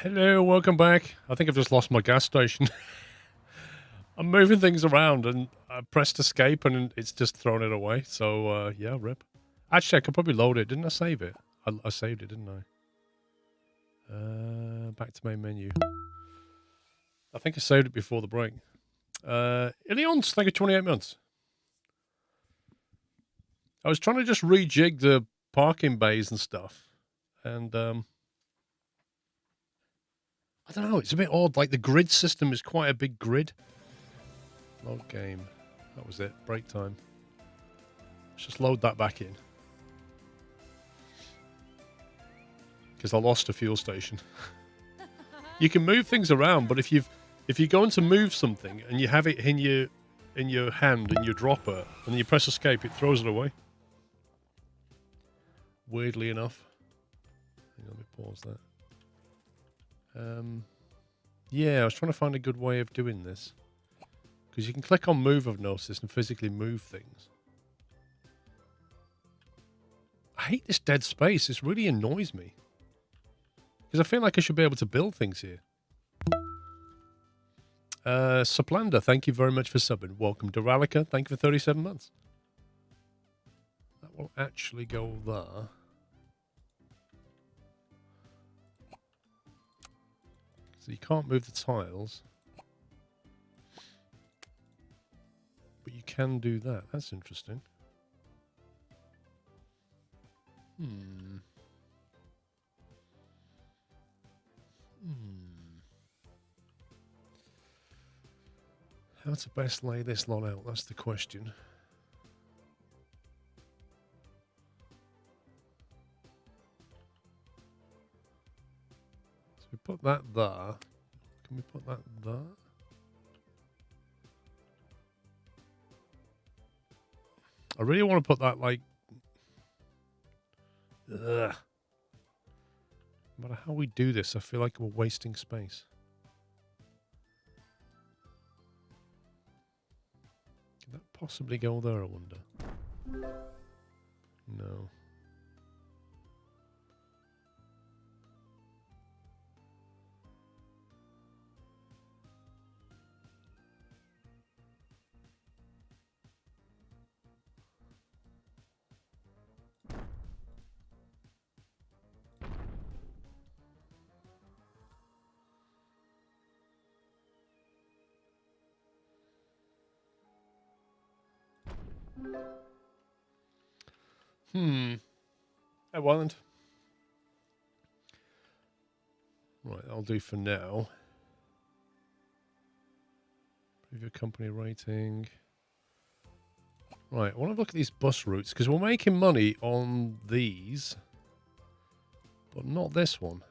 Hello, welcome back. I think I've just lost my gas station. I'm moving things around and I pressed escape and it's just thrown it away. So, yeah, rip. Actually, I could probably load it. Didn't I save it? I saved it, didn't I? Back to main menu. I think I saved it before the break. Ilions, thank you, 28 months. I was trying to just rejig the parking bays and stuff. And, I don't know, it's a bit odd. Like, the grid system is quite a big grid. Load game. That was it. Break time. Let's just load that back in. Because I lost a fuel station. You can move things around, but if you're going to move something and you have it in your hand and you drop it and then you press escape, it throws it away. Weirdly enough. Hang on, let me pause that. Yeah, I was trying to find a good way of doing this. Because you can click on move, I've noticed, and physically move things. I hate this dead space. This really annoys me. Because I feel like I should be able to build things here. Soplander, thank you very much for subbing. Welcome to Rallica. Thank you for 37 months. That will actually go there. So you can't move the tiles. But you can do that. That's interesting. How to best lay this lot out? That's the question. So we put that there. Can we put that there? I really want to put that like... Ugh. No matter how we do this, I feel like we're wasting space. Can that possibly go there, I wonder? No. Hey, Wyland. Right, I'll do for now. Preview company rating. Right, I want to look at these bus routes because we're making money on these, but not this one.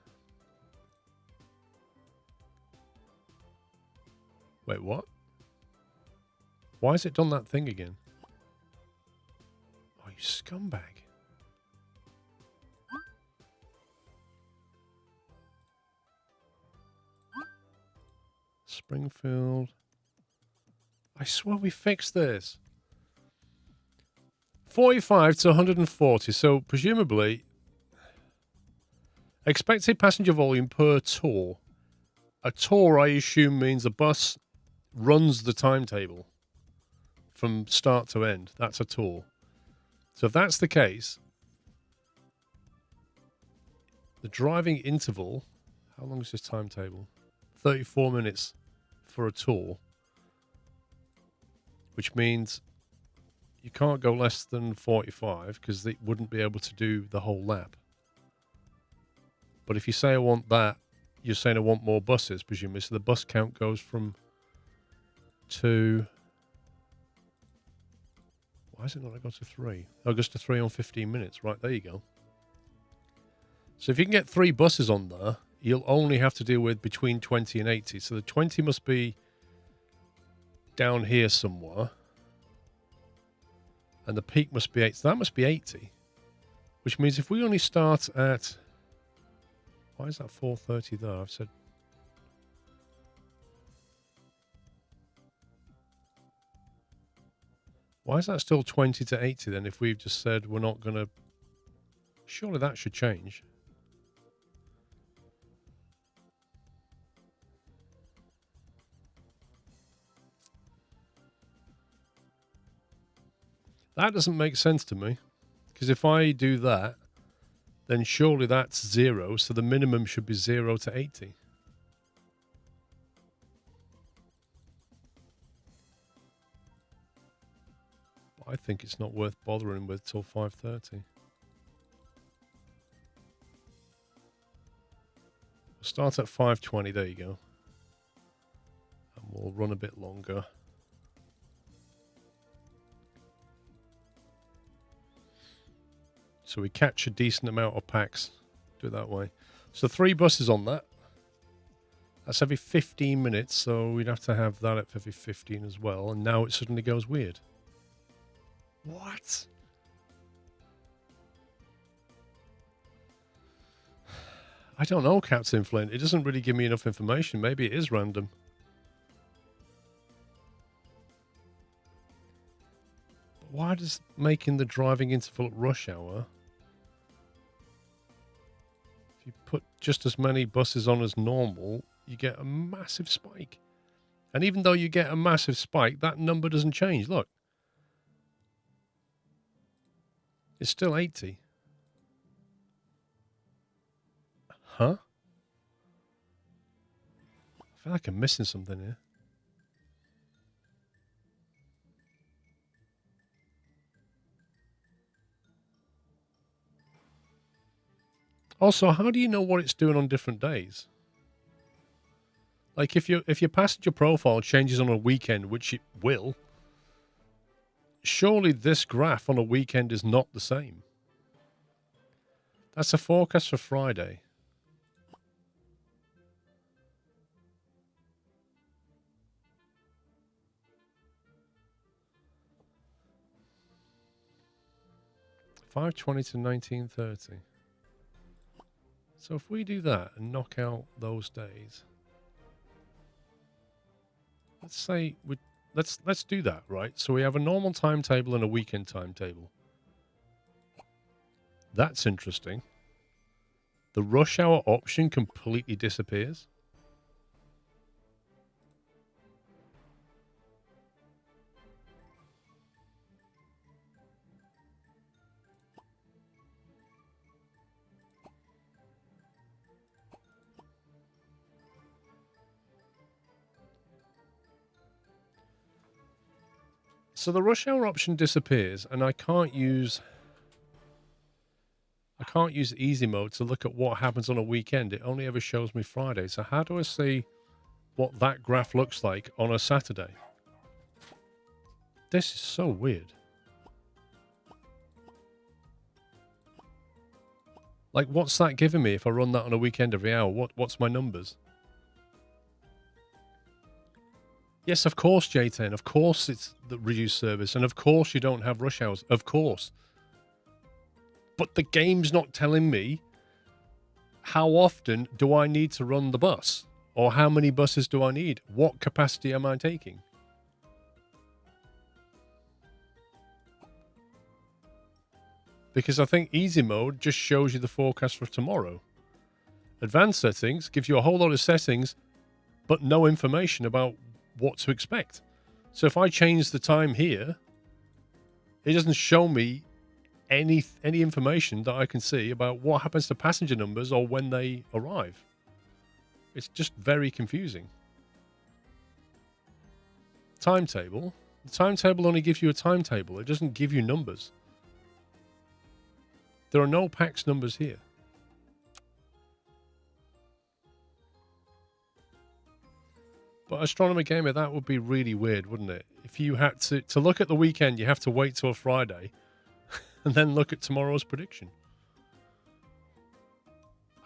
Wait, what? Why has it done that thing again? Oh, you scumbag. Springfield. I swear we fixed this. 45 to 140. So presumably, expected passenger volume per tour. A tour, I assume, means a bus runs the timetable from start to end. That's a tour. So if that's the case, the driving interval, how long is this timetable? 34 minutes for a tour, which means you can't go less than 45 because they wouldn't be able to do the whole lap. But if you say I want that, you're saying I want more buses, presumably. So the bus count goes from 2. Why is it not go to 3? Oh, it goes to 3 on 15 minutes. Right, there you go. So if you can get 3 buses on there, you'll only have to deal with between 20 and 80. So the 20 must be down here somewhere. And the peak must be 8. So that must be 80. Which means if we only start at... Why is that 4:30 there? I've said... Why is that still 20 to 80 then if we've just said we're not going to... Surely that should change. That doesn't make sense to me. Because if I do that, then surely that's 0. So the minimum should be 0 to 80. I think it's not worth bothering with till 5:30. We'll start at 5:20. There you go. And we'll run a bit longer. So we catch a decent amount of packs. Do it that way. So 3 buses on that. That's every 15 minutes. So we'd have to have that at every 15 as well. And now it suddenly goes weird. What? I don't know, Captain Flint. It doesn't really give me enough information. Maybe it is random. But why does making the driving interval at rush hour... If you put just as many buses on as normal, you get a massive spike. And even though you get a massive spike, that number doesn't change. Look. It's still 80. Huh? I feel like I'm missing something here. Also, how do you know what it's doing on different days? Like if your passenger profile changes on a weekend, which it will, surely this graph on a weekend is not the same. That's a forecast for Friday. $5:20 to 19:30. So if we do that and knock out those days, let's say let's do that, right? So we have a normal timetable and a weekend timetable. That's interesting. The rush hour option completely disappears. So the rush hour option disappears, and I can't use easy mode to look at what happens on a weekend. It only ever shows me Friday. So how do I see what that graph looks like on a Saturday? This is so weird. Like, what's that giving me if I run that on a weekend every hour? What's my numbers? Yes, of course, J10. Of course it's the reduced service. And of course you don't have rush hours. Of course. But the game's not telling me how often do I need to run the bus? Or how many buses do I need? What capacity am I taking? Because I think easy mode just shows you the forecast for tomorrow. Advanced settings gives you a whole lot of settings, but no information about what to expect. So if I change the time here, it doesn't show me any information that I can see about what happens to passenger numbers or when they arrive. It's just very confusing. Timetable. The timetable only gives you a timetable. It doesn't give you numbers. There are no PAX numbers here. But Astronomer Gamer, that would be really weird, wouldn't it? If you had to look at the weekend, you have to wait till Friday and then look at tomorrow's prediction.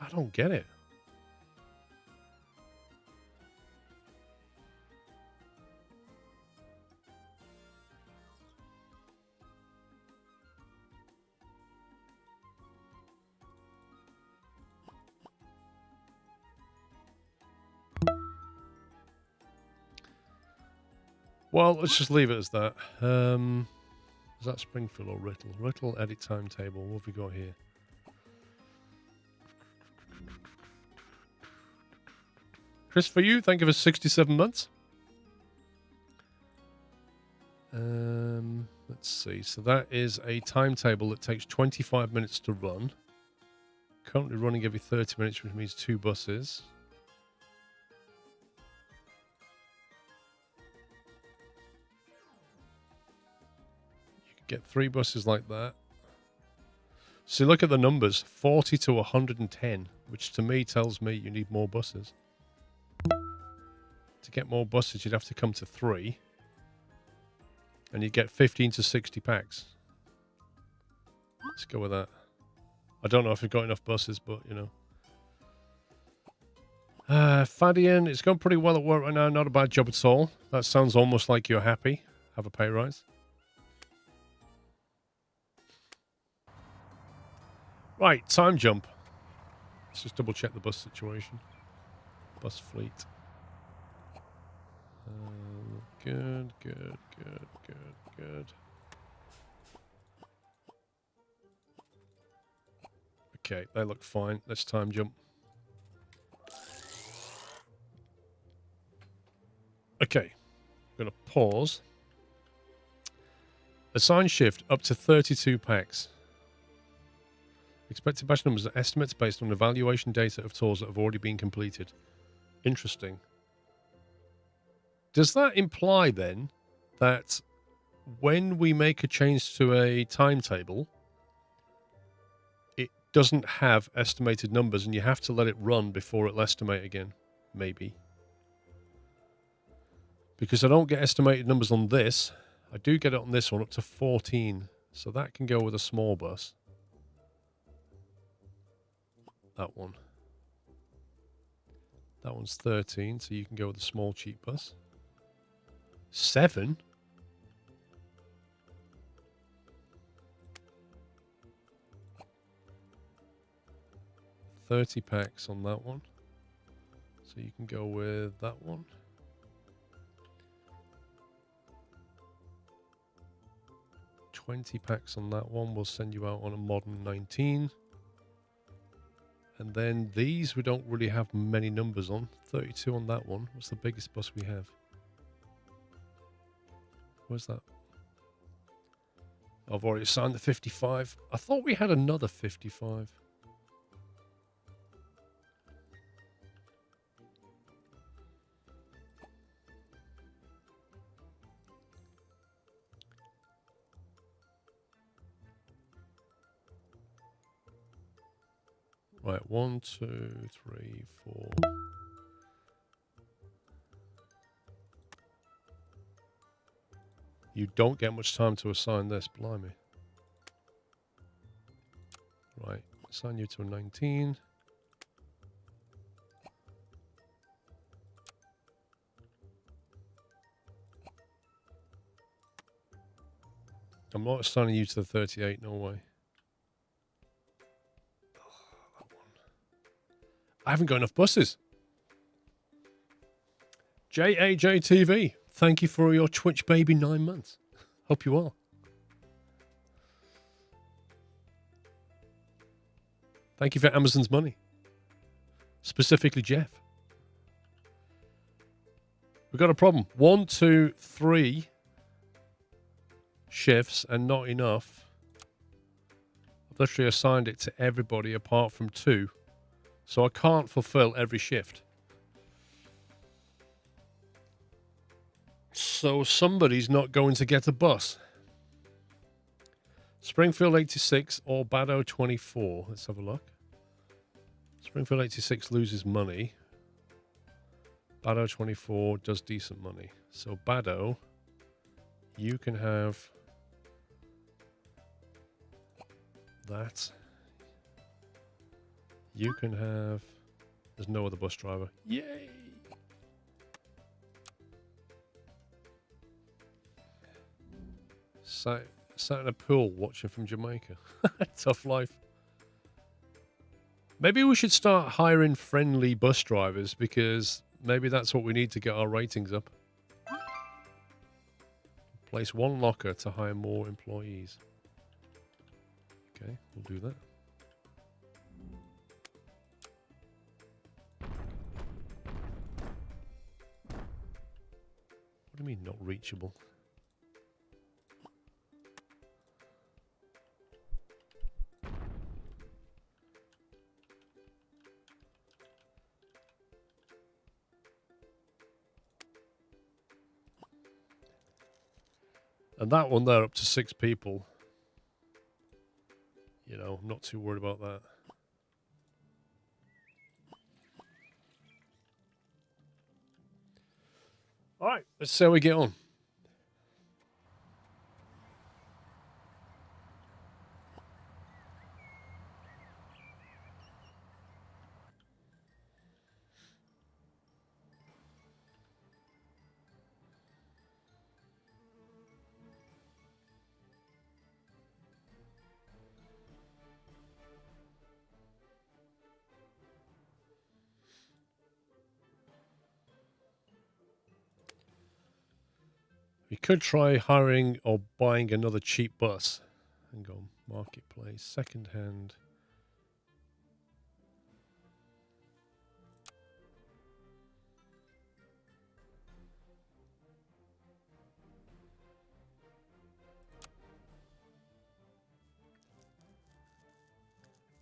I don't get it. Well, let's just leave it as that. Is that Springfield or Riddle? Riddle, edit timetable. What have we got here? Chris, for you, thank you for 67 months. Let's see. see. So that is a timetable that takes 25 minutes to run. Currently running every 30 minutes, which means 2 buses. You can get 3 buses like that. So look at the numbers, 40 to 110, which to me tells me you need more buses. To get more buses, you'd have to come to 3. And you get 15 to 60 packs. Let's go with that. I don't know if we've got enough buses, but, you know. Fadian, it's gone pretty well at work right now. Not a bad job at all. That sounds almost like you're happy. Have a pay rise. Right, time jump. Let's just double check the bus situation. Bus fleet. Good. Okay, they look fine. Let's time jump. Okay, I'm going to pause. Assign shift up to 32 packs. Expected batch numbers are estimates based on evaluation data of tours that have already been completed. Interesting. Does that imply then that when we make a change to a timetable, it doesn't have estimated numbers and you have to let it run before it'll estimate again? Maybe. Because I don't get estimated numbers on this. I do get it on this one up to 14. So that can go with a small bus. That one. That one's 13, so you can go with a small cheap bus. 7? $30 packs on that one. So you can go with that one. $20 packs on that one. We'll send you out on a modern 19. And then these we don't really have many numbers on. 32 on that one. What's the biggest bus we have? Where's that? I've already assigned the 55. I thought we had another 55. Right, 1, 2, 3, 4. You don't get much time to assign this, blimey. Right, assign you to a 19. I'm not assigning you to the 38, no way. I haven't got enough buses. JAJTV, thank you for your Twitch baby 9 months. Hope you are. Thank you for Amazon's money. Specifically Jeff. We've got a problem. 1, 2, 3 shifts and not enough. I've literally assigned it to everybody apart from 2. So I can't fulfill every shift. So somebody's not going to get a bus. Springfield 86 or Bado 24. Let's have a look. Springfield 86 loses money. Bado 24 does decent money. So Bado, you can have that. You can have... There's no other bus driver. Yay! Sat in a pool watching from Jamaica. Tough life. Maybe we should start hiring friendly bus drivers because maybe that's what we need to get our ratings up. Place 1 locker to hire more employees. Okay, we'll do that. What do you mean not reachable? And that one there up to 6 people. You know, I'm not too worried about that. All right, let's see how we get on. We could try hiring or buying another cheap bus. Hang on, marketplace, second hand.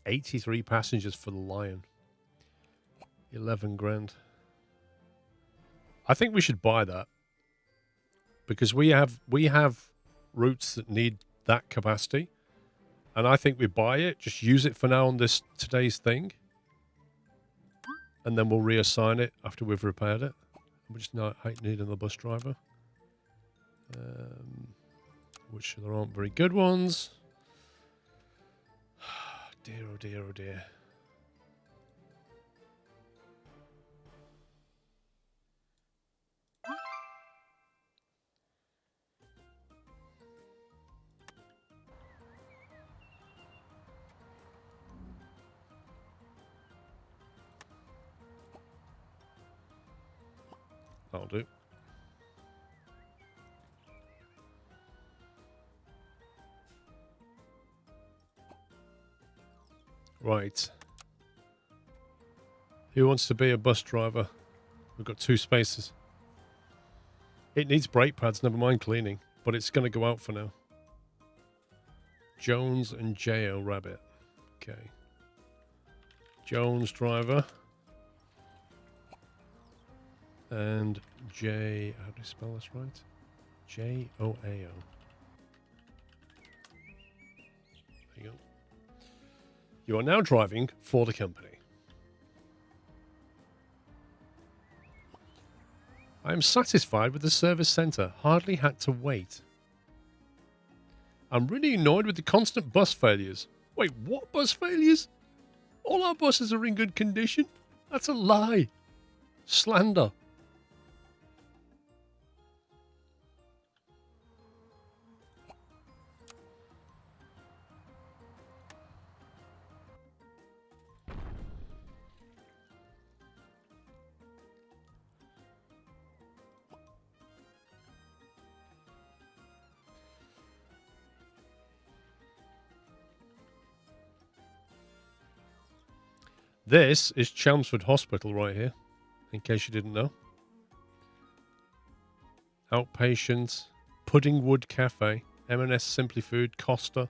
$83 passengers for the Lion. 11 grand. I think we should buy that because we have routes that need that capacity, and I think we buy it, just use it for now on this today's thing, and then we'll reassign it after we've repaired it. We just need another bus driver, which there aren't very good ones. Dear, oh dear, oh dear. That'll do. Right. Who wants to be a bus driver? We've got 2 spaces. It needs brake pads, never mind cleaning, but it's going to go out for now. Jones and J.O. Rabbit. Okay. Jones driver. And J... How do you spell this right? J-O-A-O. There you go. You are now driving for the company. I am satisfied with the service centre. Hardly had to wait. I'm really annoyed with the constant bus failures. Wait, what bus failures? All our buses are in good condition. That's a lie. Slander. This is Chelmsford Hospital right here, in case you didn't know. Outpatient, Puddingwood Cafe, M&S Simply Food, Costa.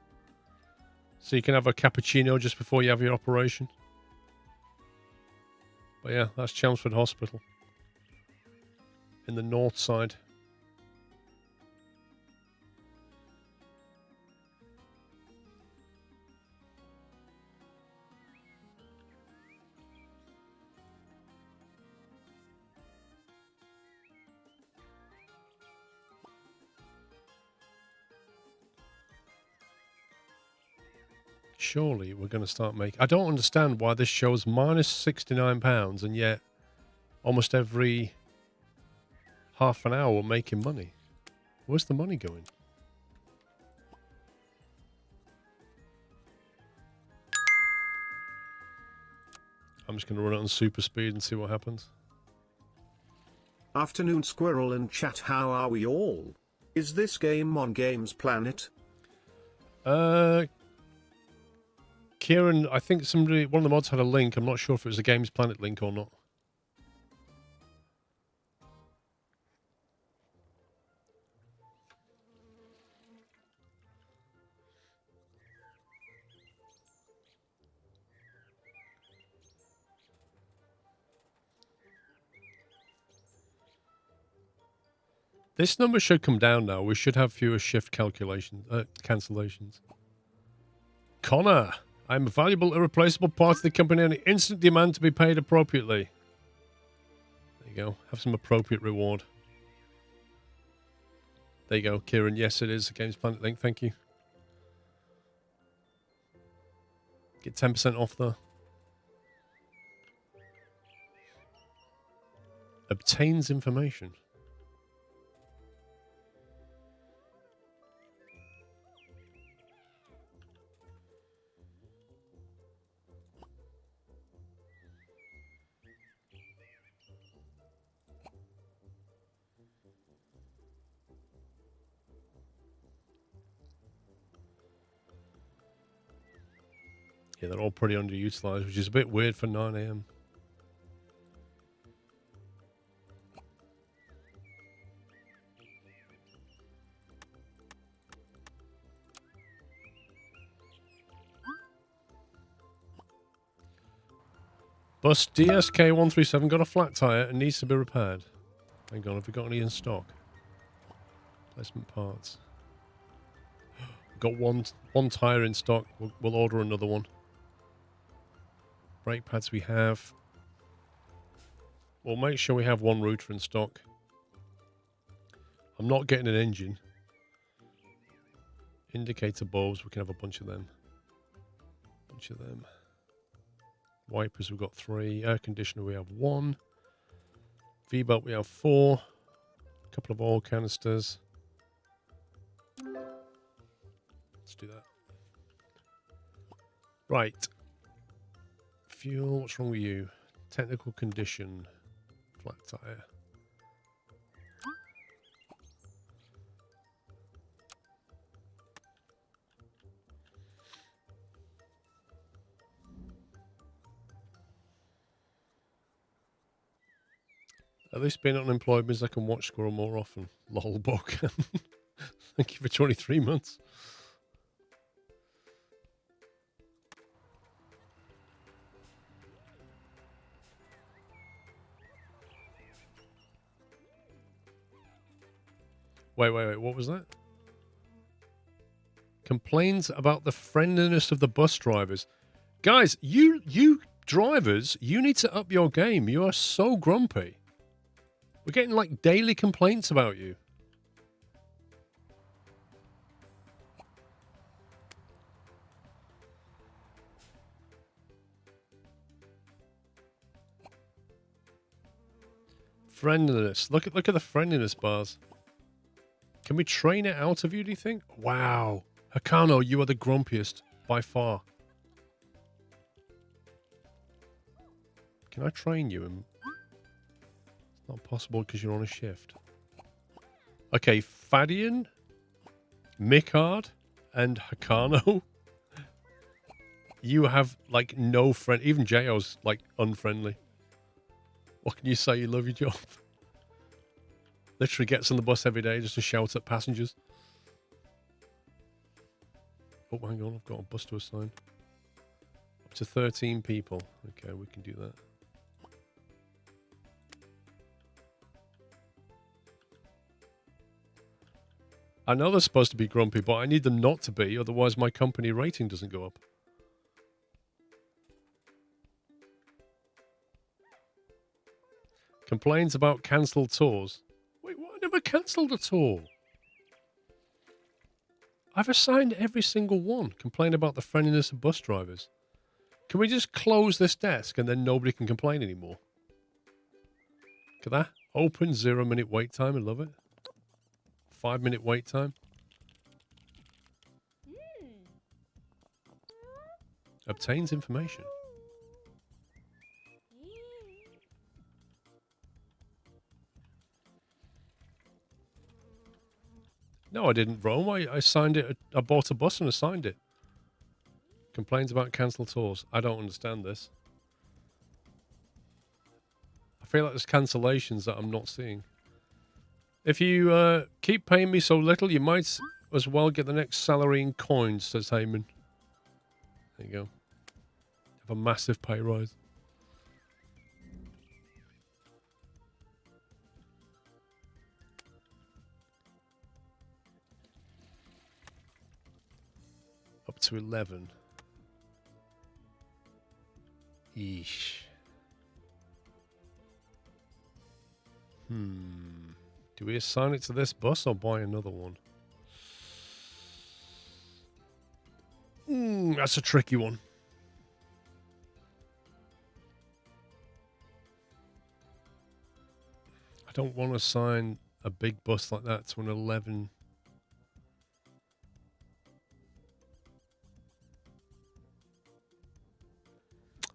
So you can have a cappuccino just before you have your operation. But yeah, that's Chelmsford Hospital. In the north side. Surely we're going to start making... I don't understand why this shows minus £69 and yet almost every half an hour we're making money. Where's the money going? I'm just going to run it on super speed and see what happens. Afternoon, Squirrel and chat. How are we all? Is this game on Games Planet? Kieran, I think one of the mods had a link. I'm not sure if it was a Games Planet link or not. This number should come down now. We should have fewer shift cancellations. Connor, I'm a valuable, irreplaceable part of the company and instant demand to be paid appropriately. There you go. Have some appropriate reward. There you go, Kieran. Yes, it is a Games Planet link. Thank you. Get 10% off there. Obtains information. Yeah, they're all pretty underutilized, which is a bit weird for 9 AM. Bus DSK137 got a flat tire and needs to be repaired. Hang on, have we got any in stock? Placement parts. We've got one tire in stock. We'll order another one. Brake pads we have. We'll make sure we have one router in stock. I'm not getting an engine. Indicator bulbs, we can have a bunch of them. Wipers, we've got 3. Air conditioner, we have 1. V-belt, we have 4. A couple of oil canisters. Let's do that. Right. Fuel, what's wrong with you? Technical condition. Flat tire. At least being unemployed means I can watch Squirrel more often. Lol, book. Thank you for 23 months. Wait, what was that? Complains about the friendliness of the bus drivers. Guys, you drivers, you need to up your game. You are so grumpy. We're getting like daily complaints about you. Friendliness. Look at the friendliness bars. Can we train it out of you, do you think? Wow. Hakano, you are the grumpiest by far. Can I train you? It's not possible because you're on a shift. Okay, Fadian, Mikard, and Hakano. You have like no friend. Even J.O.'s like unfriendly. What can you say? You love your job. Literally gets on the bus every day just to shout at passengers. Oh, hang on. I've got a bus to assign. Up to 13 people. Okay, we can do that. I know they're supposed to be grumpy, but I need them not to be. Otherwise, my company rating doesn't go up. Complains about cancelled tours. Wait, what? I never cancelled a tour. I've assigned every single one. Complain about the friendliness of bus drivers. Can we just close this desk and then nobody can complain anymore? Look at that. Open 0-minute wait time. I love it. 5-minute wait time. Obtains information. No, I didn't roam. I signed it. I bought a bus and assigned it. Complains about cancelled tours. I don't understand this. I feel like there's cancellations that I'm not seeing. If you keep paying me so little, you might as well get the next salary in coins, says Heyman. There you go. Have a massive pay rise. up to 11. Yeesh. Do we assign it to this bus or buy another one? That's a tricky one. I don't want to assign a big bus like that to an 11.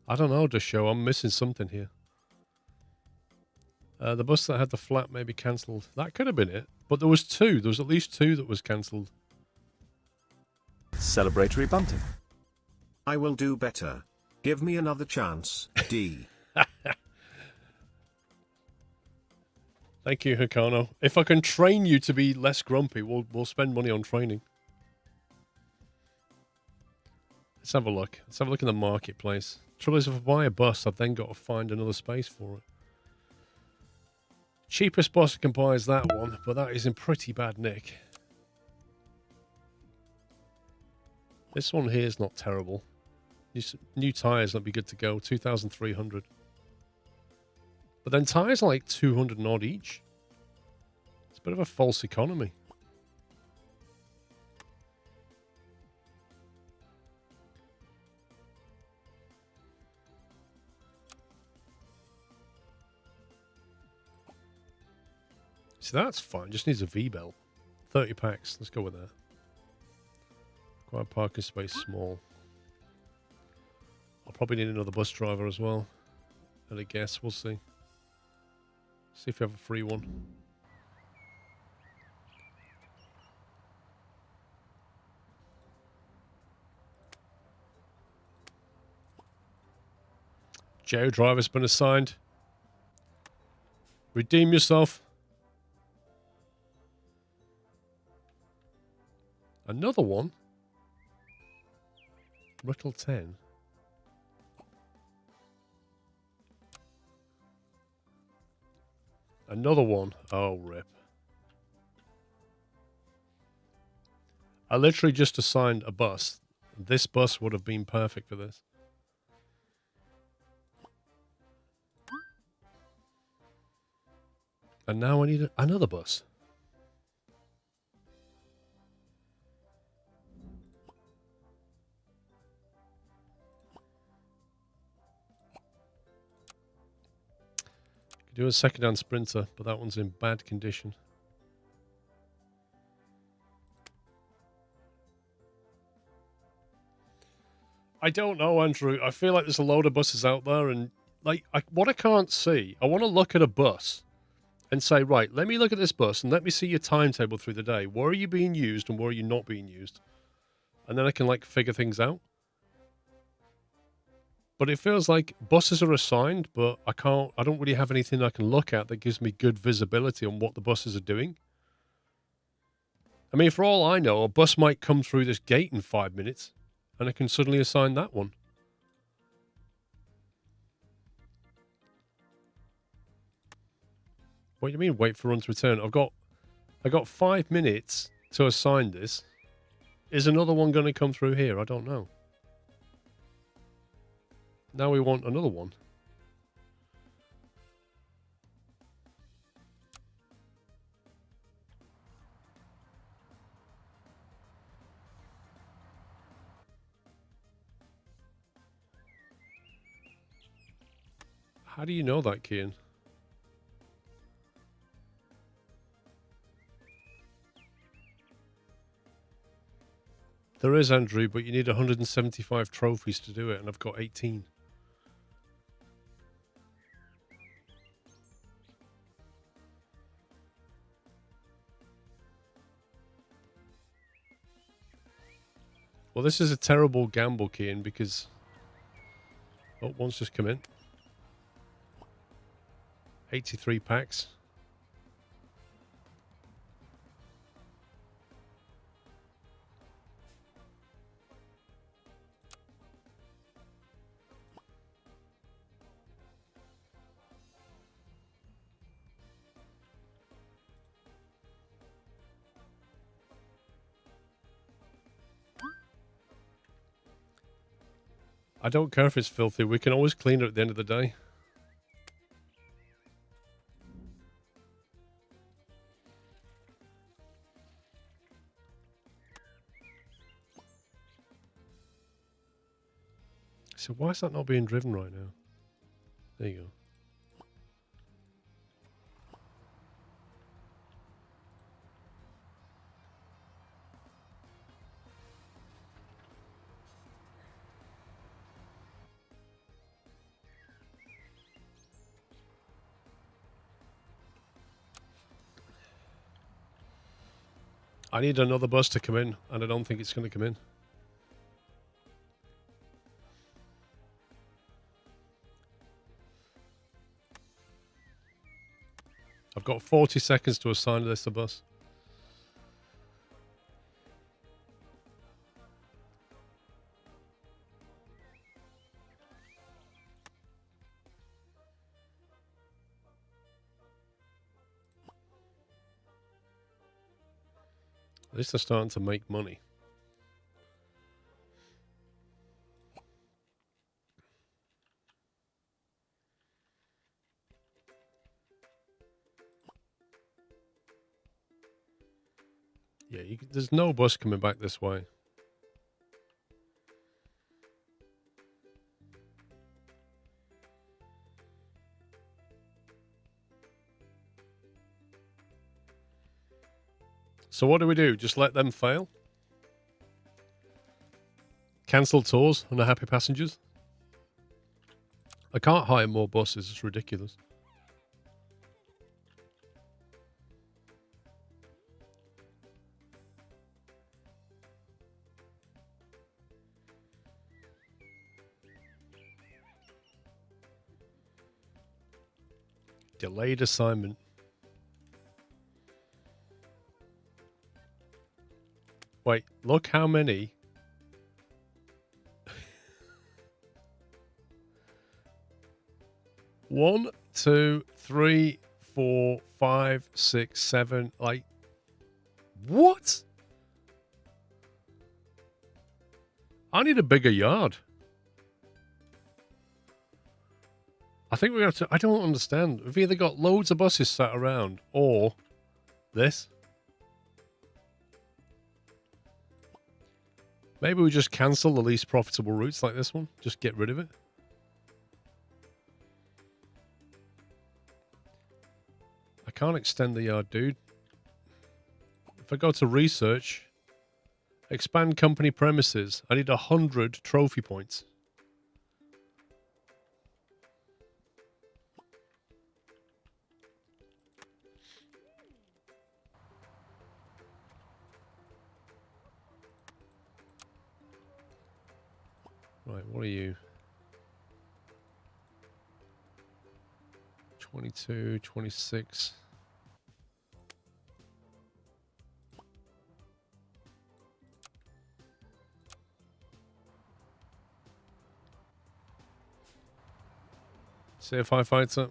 I don't know, Deshow. I'm missing something here. The bus that had the flap may be cancelled. That could have been it. But there was two. There was at least two that was cancelled. Celebratory bunting. I will do better. Give me another chance, D. Thank you, Hikano. If I can train you to be less grumpy, we'll spend money on training. Let's have a look. Let's have a look in the marketplace. Trouble is, if I buy a bus, I've then got to find another space for it. Cheapest bus I can buy is that one, but that is in pretty bad nick. This one here is not terrible. New tyres, that'd be good to go. 2,300. But then tyres are like 200 and odd each. It's a bit of a false economy. So that's fine. Just needs a V-belt. 30 packs. Let's go with that. Quite parking space small. I'll probably need another bus driver as well. At a guess. We'll see. See if we have a free one. Joe, driver's been assigned. Redeem yourself. Another one? Riddle 10. Another one. Oh, rip. I literally just assigned a bus. This bus would have been perfect for this. And now I need another bus. Could do a second-hand Sprinter, but that one's in bad condition. I don't know, Andrew. I feel like there's a load of buses out there, and like what I can't see, I want to look at a bus and say, right, let me look at this bus and let me see your timetable through the day. Where are you being used and where are you not being used? And then I can like figure things out. But it feels like buses are assigned, but I don't really have anything I can look at that gives me good visibility on what the buses are doing. I mean, for all I know, a bus might come through this gate in 5 minutes and I can suddenly assign that one. What do you mean, wait for run to return? I got 5 minutes to assign this. Is another one going to come through here? I don't know. Now we want another one. How do you know that, Kian? There is, Andrew, but you need 175 trophies to do it, and I've got 18. Well, this is a terrible gamble, Kian, because... Oh, one's just come in. 83 packs. I don't care if it's filthy. We can always clean it at the end of the day. So why is that not being driven right now? There you go. I need another bus to come in, and I don't think it's going to come in. I've got 40 seconds to assign this a bus. At least they're starting to make money. Yeah, there's no bus coming back this way. So what do we do? Just let them fail? Cancel tours on the happy passengers? I can't hire more buses. It's ridiculous. Delayed assignment. Wait, look how many. One, two, three, 4, 5, 6, 7, 8. What? I need a bigger yard. I think we have to. I don't understand. We've either got loads of buses sat around or this. Maybe we just cancel the least profitable routes like this one. Just get rid of it. I can't extend the yard, dude. If I go to research, expand company premises, I need 100 trophy points. Right, what are you? 22, 26. See if I fight it.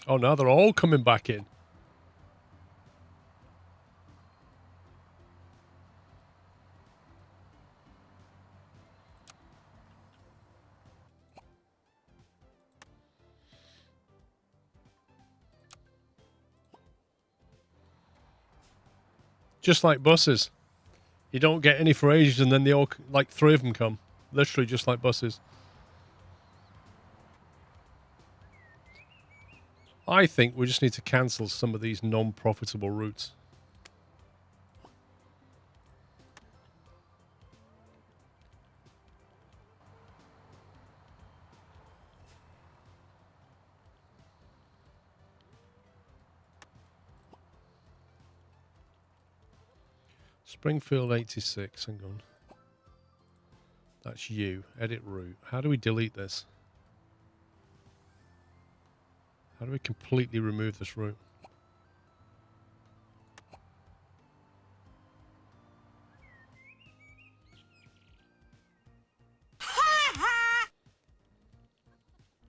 Oh, now they're all coming back in. Just like buses. You don't get any for ages and then they all, like 3 of them come. Literally just like buses. I think we just need to cancel some of these non-profitable routes. Springfield 86, hang on. That's you. Edit route. How do we delete this? How do we completely remove this route?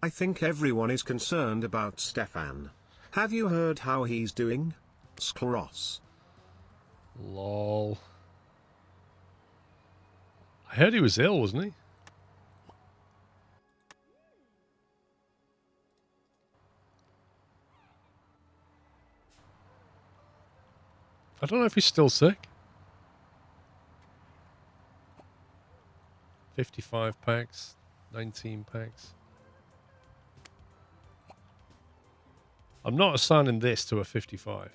I think everyone is concerned about Stefan. Have you heard how he's doing? Skros. Lol. I heard he was ill, wasn't he? I don't know if he's still sick. 55 packs, 19 packs. I'm not assigning this to a 55.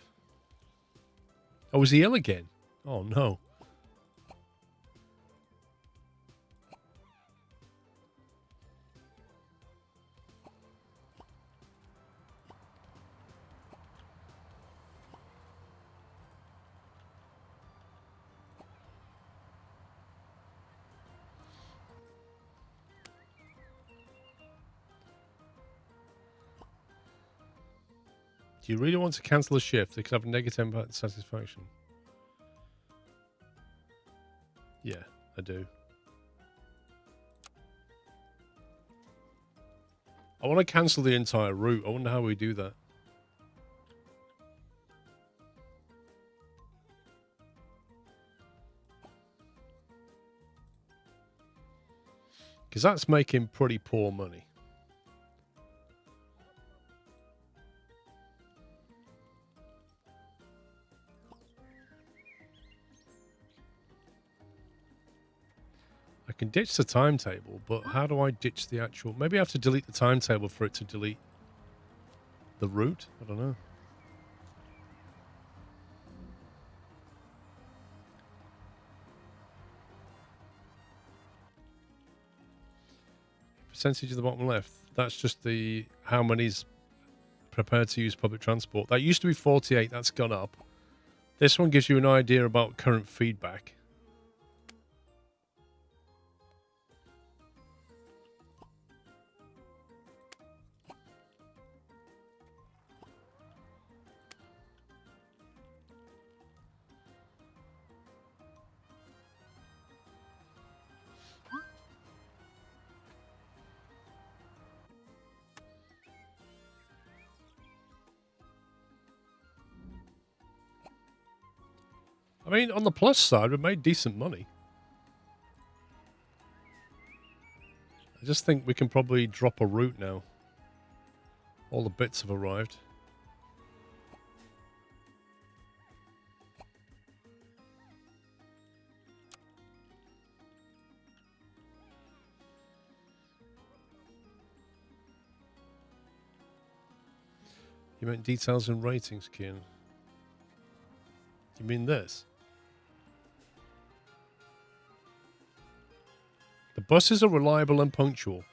Oh, was he ill again? Oh, no. Do you really want to cancel a shift? It could have a negative impact on satisfaction. Yeah, I do. I want to cancel the entire route. I wonder how we do that. Because that's making pretty poor money. I can ditch the timetable, but how do I ditch the actual... Maybe I have to delete the timetable for it to delete the route? I don't know. Percentage at the bottom left. That's just the how many's prepared to use public transport. That used to be 48. That's gone up. This one gives you an idea about current feedback. I mean, on the plus side, we made decent money. I just think we can probably drop a route now. All the bits have arrived. You meant details and ratings, Kian. You mean this? The buses are reliable and punctual.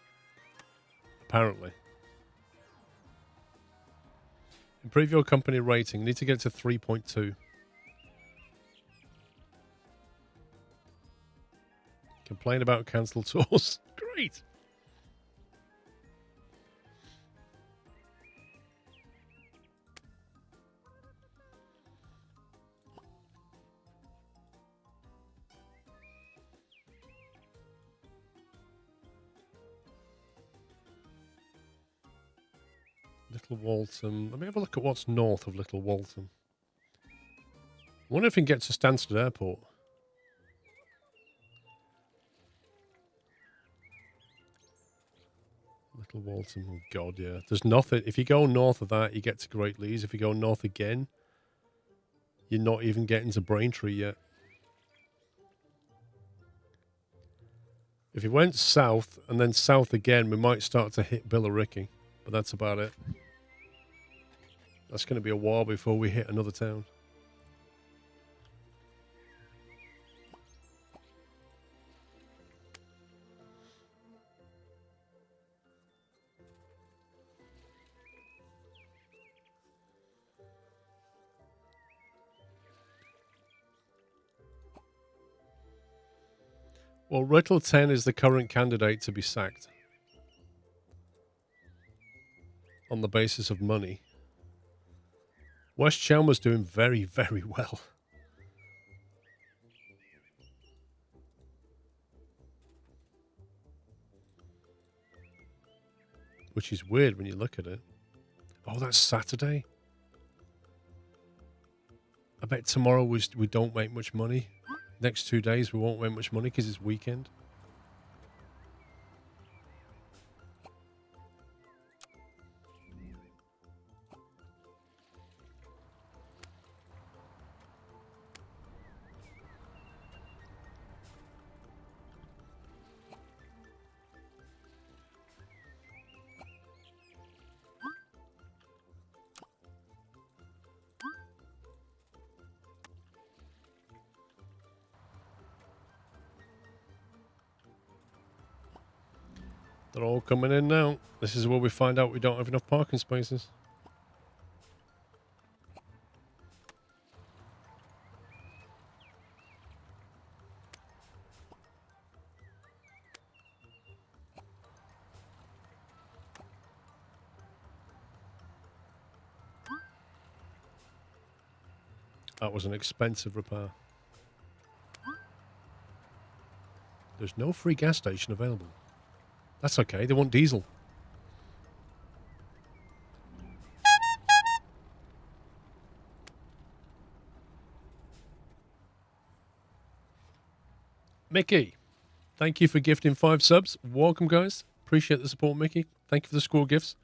Apparently. Improve your company rating. Need to get it to 3.2. Complain about cancelled tours. Great. Little Waltham. Let me have a look at what's north of Little Waltham. I wonder if we can get to Stansted Airport. Little Waltham. Oh, God, yeah. There's nothing. If you go north of that, you get to Great Leys. If you go north again, you're not even getting to Braintree yet. If you went south and then south again, we might start to hit Billericay. But that's about it. That's going to be a while before we hit another town. Well, Riddle 10 is the current candidate to be sacked. On the basis of money. West Chelmer's doing very, very well. which is weird when you look at it. Oh, that's Saturday. I bet tomorrow we don't make much money. Next 2 days we won't make much money because it's weekend. They're all coming in now. This is where we find out we don't have enough parking spaces. That was an expensive repair. There's no free gas station available. That's okay, they want diesel. Mickey, thank you for gifting 5 subs. Welcome, guys. Appreciate the support, Mickey. Thank you for the score gifts.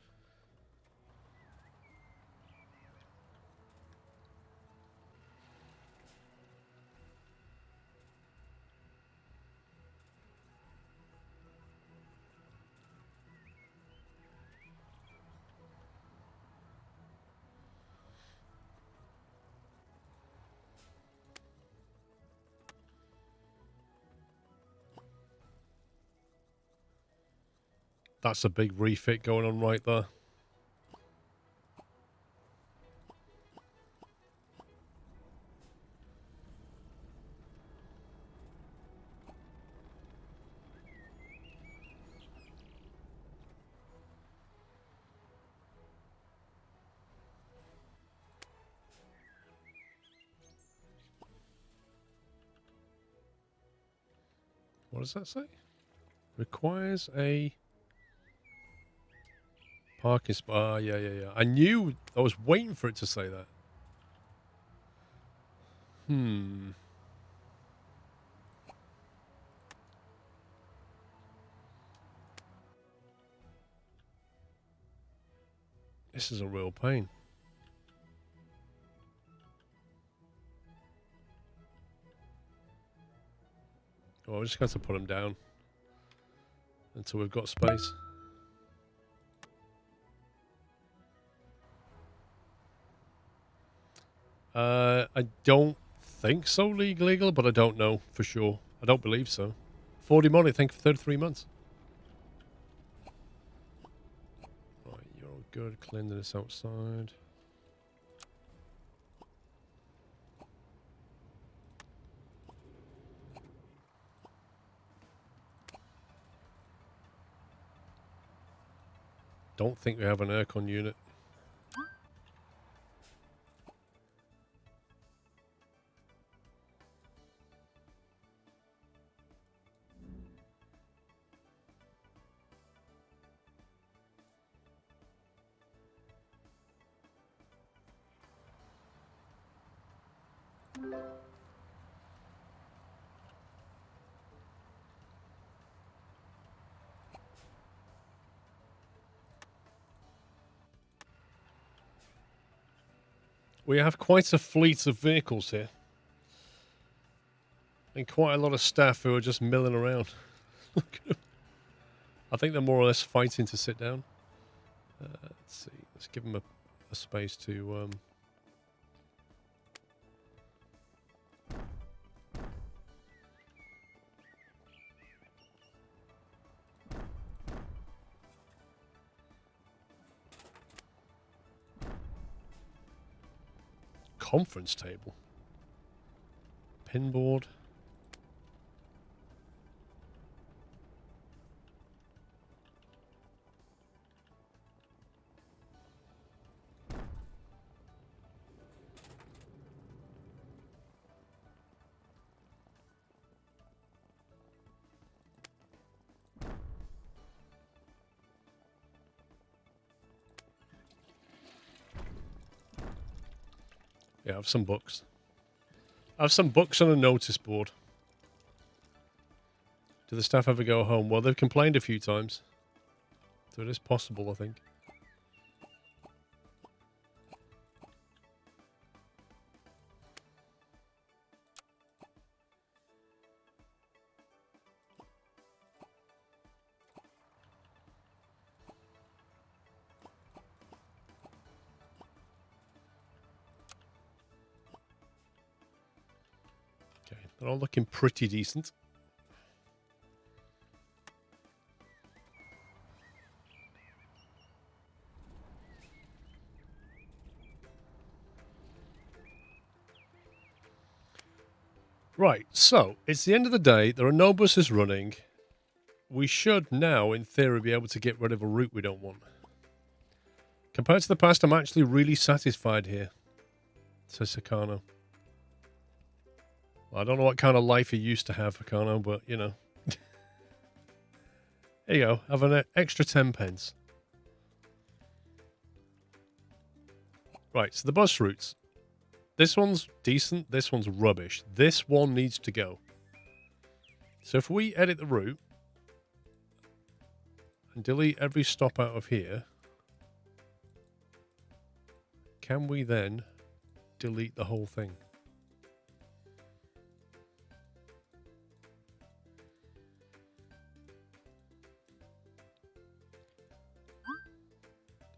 That's a big refit going on right there. What does that say? Requires a parking spot. Yeah. I knew. I was waiting for it to say that. This is a real pain. Well, we're just going to put them down until we've got space. I don't think so, legal, but I don't know for sure. I don't believe so. 40 money, thank you for 33 months. Right, you're all good. Cleaning this outside. Don't think we have an aircon unit. We have quite a fleet of vehicles here. And quite a lot of staff who are just milling around. I think they're more or less fighting to sit down. Let's see. Let's give them a space to... Conference table. Pinboard. Yeah, I have some books. I have some books on a notice board. Do the staff ever go home? Well, they've complained a few times. So it is possible, I think. Okay, they're all looking pretty decent. Right, so it's the end of the day. There are no buses running. We should now, in theory, be able to get rid of a route we don't want. Compared to the past, I'm actually really satisfied here, says Sakano. Well, I don't know what kind of life you used to have, Sakano, but, you know. There you go. Have an extra 10 pence. Right, so the bus routes. This one's decent. This one's rubbish. This one needs to go. So if we edit the route and delete every stop out of here, can we then delete the whole thing?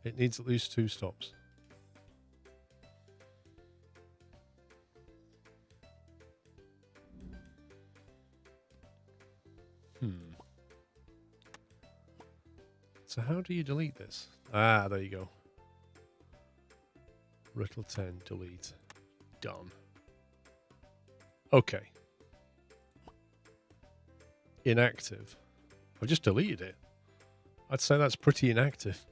It needs at least 2 stops. So how do you delete this? Ah, there you go. Riddle 10, delete. Done. Okay. Inactive. I've just deleted it. I'd say that's pretty inactive.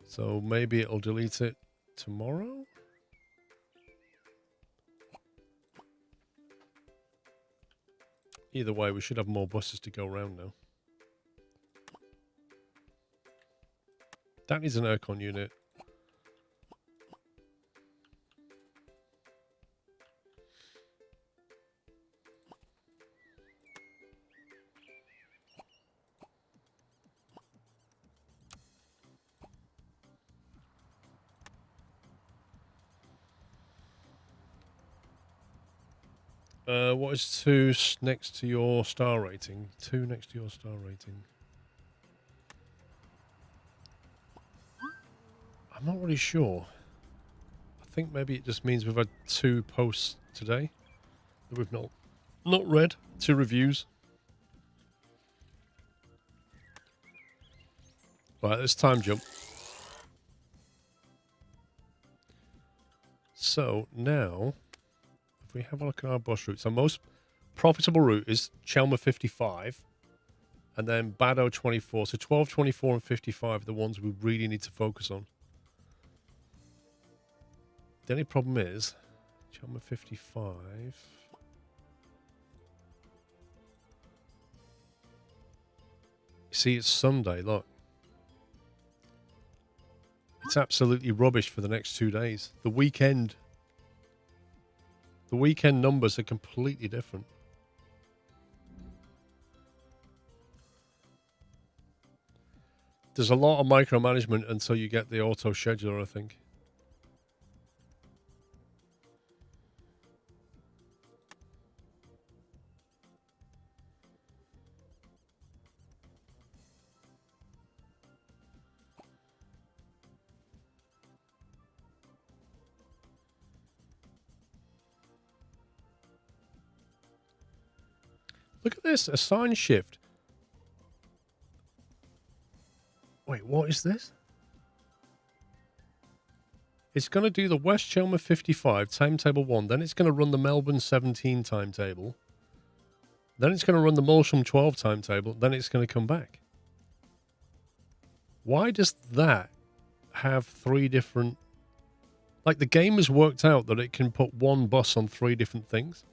So maybe it'll delete it tomorrow? Either way, we should have more buses to go around now. That needs an aircon unit. What is 2 next to your star rating? 2 next to your star rating. I'm not really sure. I think maybe it just means we've had 2 posts today that we've not read. 2 reviews. Right, let's time jump. So now, if we have a look at our bus routes, our most profitable route is Chelmer 55 and then Baddo 24. So 12, 24 and 55 are the ones we really need to focus on. The only problem is Chelmer 55. You see, it's Sunday, look. It's absolutely rubbish for the next 2 days. The weekend numbers are completely different. There's a lot of micromanagement until you get the auto scheduler, I think. Look at this, assign shift. Wait, what is this? It's going to do the West Chelmer 55, timetable 1. Then it's going to run the Melbourne 17 timetable. Then it's going to run the Molsham 12 timetable. Then it's going to come back. Why does that have 3 different... Like, the game has worked out that it can put 1 bus on 3 different things.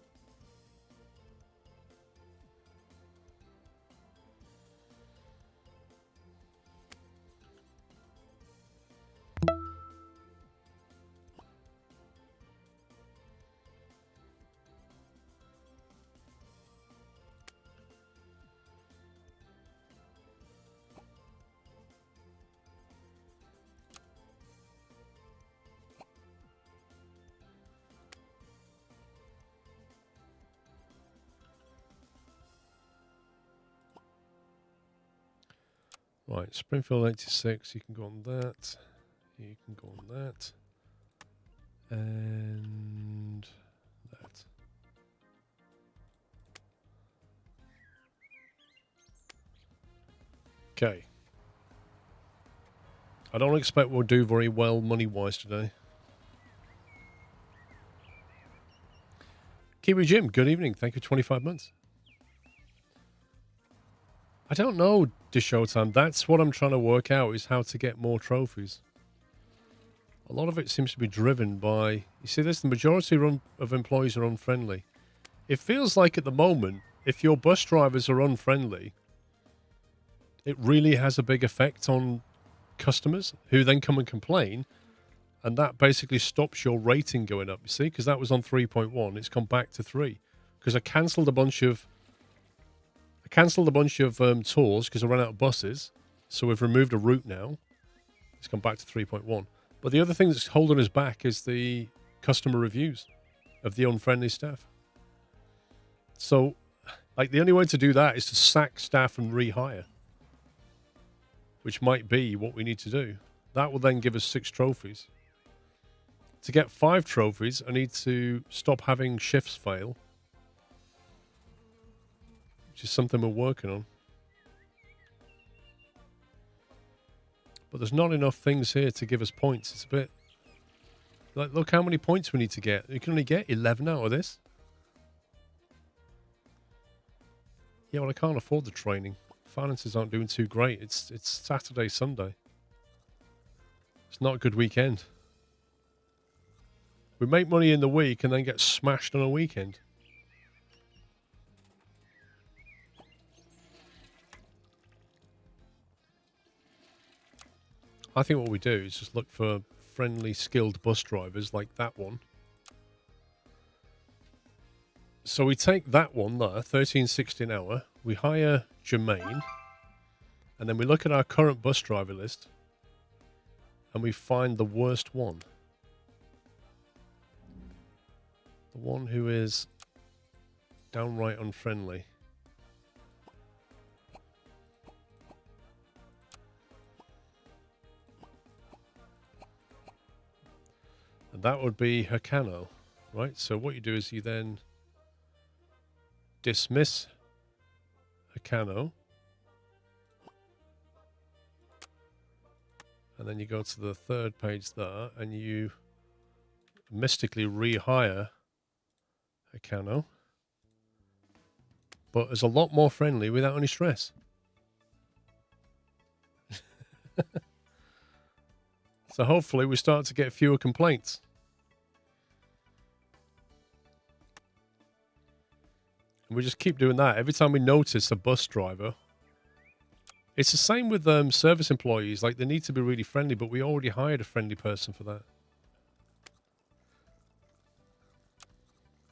Right, Springfield 86, you can go on that. You can go on that. And that. Okay. I don't expect we'll do very well money-wise today. Kiwi Jim, good evening. Thank you, 25 months. I don't know, Dishowtime. That's what I'm trying to work out, is how to get more trophies. A lot of it seems to be driven by... You see this? The majority of employees are unfriendly. It feels like at the moment, if your bus drivers are unfriendly, it really has a big effect on customers who then come and complain, and that basically stops your rating going up, you see, because that was on 3.1. It's come back to 3 because I cancelled a bunch of tours because I ran out of buses, so we've removed a route now. It's come back to 3.1. But the other thing that's holding us back is the customer reviews of the unfriendly staff. So, like, the only way to do that is to sack staff and rehire, which might be what we need to do. That will then give us 6 trophies. To get 5 trophies, I need to stop having shifts fail, which is something we're working on. But there's not enough things here to give us points. It's a bit... Like, look how many points we need to get. You can only get 11 out of this. Yeah, well, I can't afford the training. Finances aren't doing too great. It's Saturday, Sunday. It's not a good weekend. We make money in the week and then get smashed on a weekend. I think what we do is just look for friendly, skilled bus drivers like that one. So we take that one there, 13.60 an hour. We hire Jermaine. And then we look at our current bus driver list. And we find the worst one. The one who is downright unfriendly. And that would be Hacano, right? So what you do is you then dismiss Hacano. And then you go to the third page there and you mystically rehire Hacano. But is a lot more friendly without any stress. So hopefully we start to get fewer complaints. And we just keep doing that. Every time we notice a bus driver, it's the same with service employees. Like, they need to be really friendly, but we already hired a friendly person for that.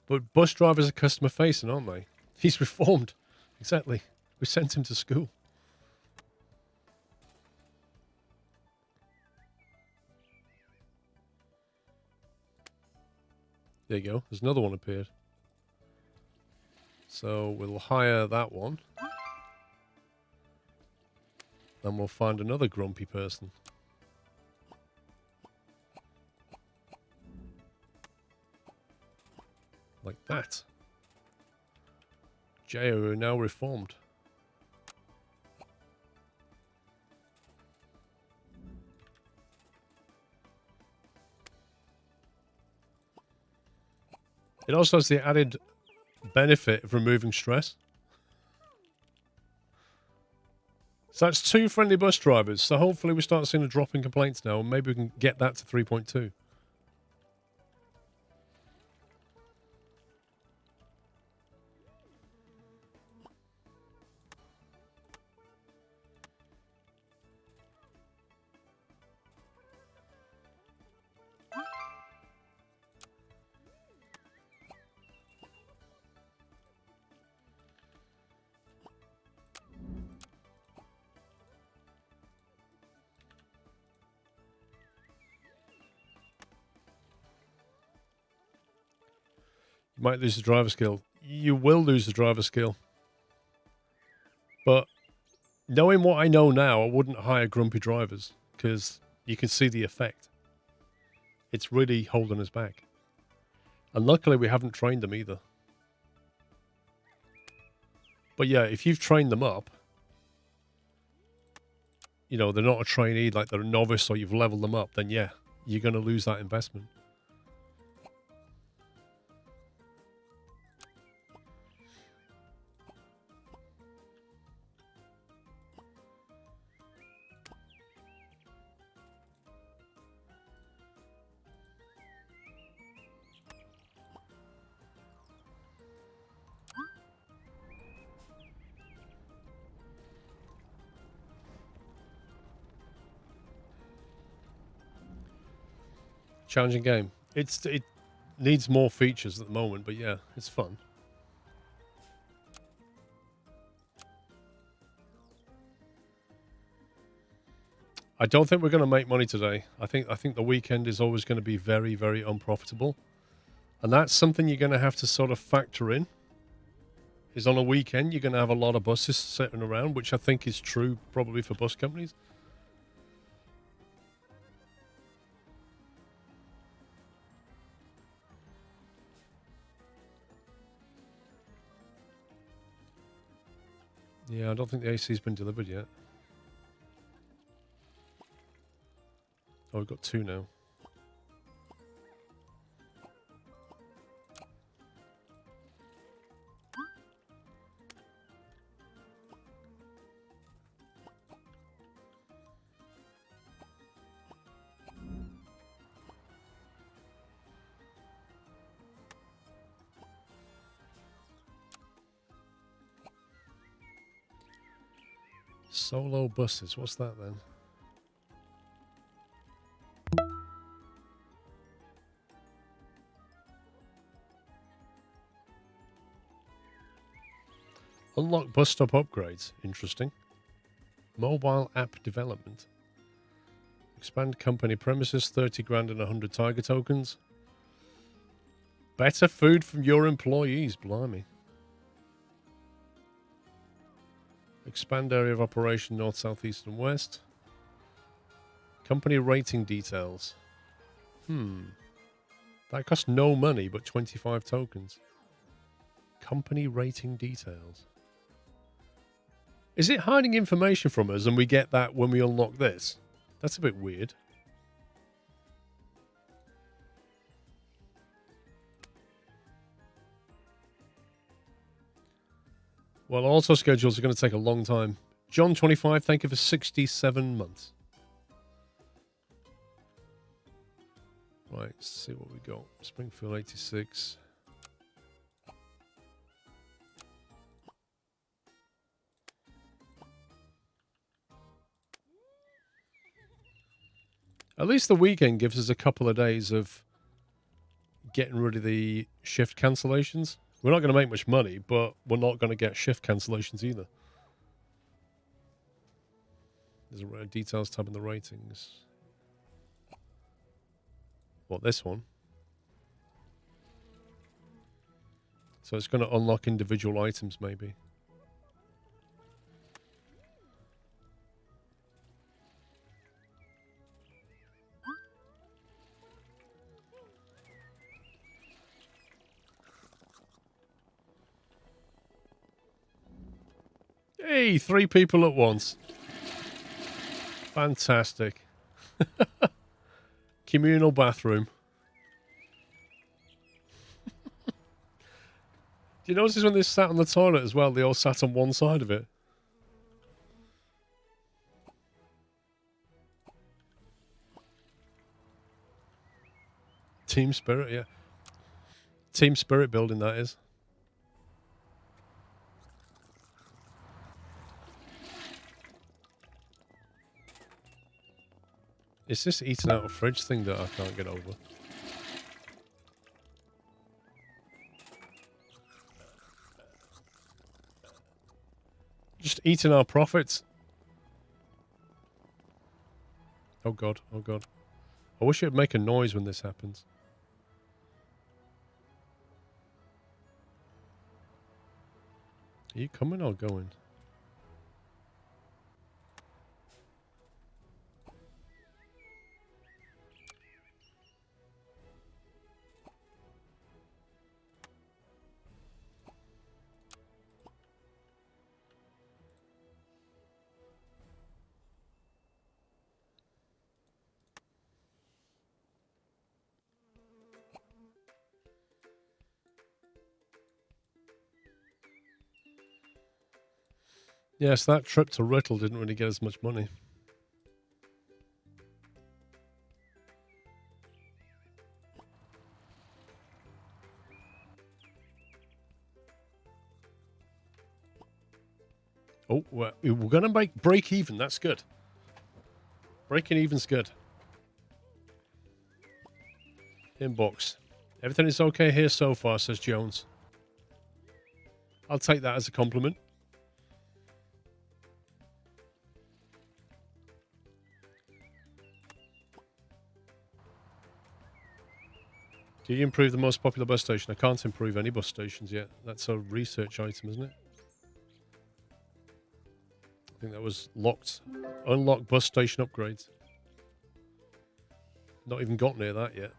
But bus drivers are customer facing, aren't they? He's reformed. Exactly. We sent him to school. There you go. There's another one appeared. So we'll hire that one. Then we'll find another grumpy person. Like that. J.O. now reformed. It also has the added benefit of removing stress. So that's 2 friendly bus drivers. So hopefully we start seeing a drop in complaints now, and maybe we can get that to 3.2. You might lose the driver skill. You will lose the driver skill. But Knowing what I know now, I wouldn't hire grumpy drivers because you can see the effect. It's really holding us back. And luckily, we haven't trained them either. But yeah, if you've trained them up, you know, they're not a trainee, like they're a novice, or you've leveled them up, then yeah, you're going to lose that investment. Challenging game. It needs more features at the moment, but yeah, it's fun. I don't think we're going to make money today. I think the weekend is always going to be very, very unprofitable. And that's something you're going to have to sort of factor in. Is on a weekend you're going to have a lot of buses sitting around, which I think is true probably for bus companies. Yeah, I don't think the AC's been delivered yet. Oh, we've got 2 now. Solo buses, what's that then? Unlock bus stop upgrades, interesting. Mobile app development. Expand company premises, 30 grand and 100 Tiger tokens. Better food from your employees, blimey. Expand area of operation north, south, east, and west. Company rating details. That costs no money, but 25 tokens. Company rating details. Is it hiding information from us and we get that when we unlock this? That's a bit weird. Well, auto schedules are going to take a long time. John 25, thank you for 67 months. Right, let's see what we got. Springfield 86. At least the weekend gives us a couple of days of getting rid of the shift cancellations. We're not going to make much money, but we're not going to get shift cancellations either. There's a details tab in the ratings. What, this one? So it's going to unlock individual items, maybe. Hey, 3 people at once. Fantastic. Communal bathroom. Do you notice when they sat on the toilet as well, they all sat on one side of it? Team spirit, yeah. Team spirit building, that is. It's this eating out of fridge thing that I can't get over. Just eating our profits. Oh god, oh god. I wish it would make a noise when this happens. Are you coming or going? Yes, that trip to Rittle didn't really get as much money. Oh, we're going to make break even. That's good. Breaking even's good. Inbox. Everything is okay here so far, says Jones. I'll take that as a compliment. Do you improve the most popular bus station? I can't improve any bus stations yet. That's a research item, isn't it? I think that was locked. Unlock bus station upgrades. Not even got near that yet.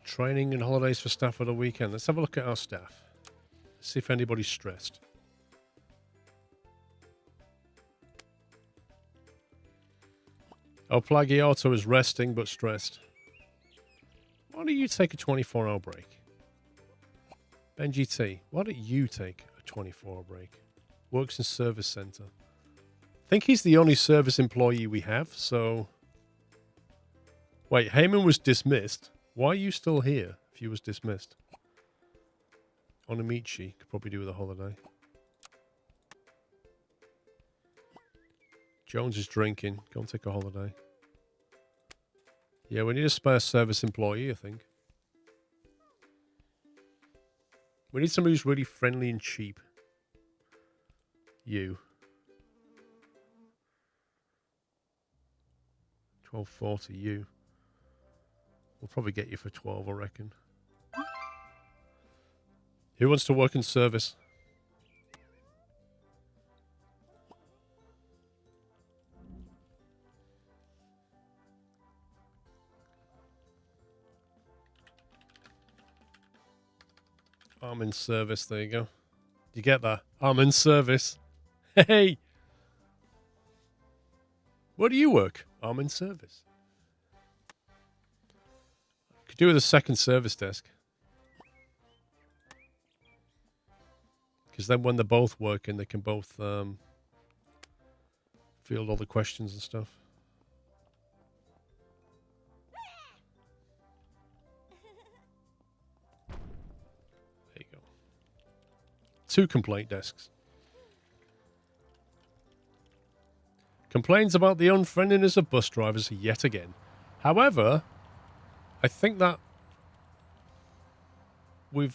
Training and holidays for staff for the weekend. Let's have a look at our staff. See if anybody's stressed. Oh, Plagiato is resting but stressed. Why don't you take a 24-hour break? Benji T, why don't you take a 24-hour break? Works in service center. I think he's the only service employee we have, so... Wait, Heyman was dismissed. Why are you still here if he was dismissed? Onamichi could probably do with a holiday. Jones is drinking. Go and take a holiday. Yeah, we need a spare service employee, I think. We need somebody who's really friendly and cheap. You. 12.40, you. We'll probably get you for 12, I reckon. Who wants to work in service? I'm in service. There you go. You get that? I'm in service. Hey! Where do you work? I'm in service. Could do with a second service desk. Because then when they're both working, they can both field all the questions and stuff. There you go. 2 complaint desks. Complains about the unfriendliness of bus drivers yet again. However, I think that we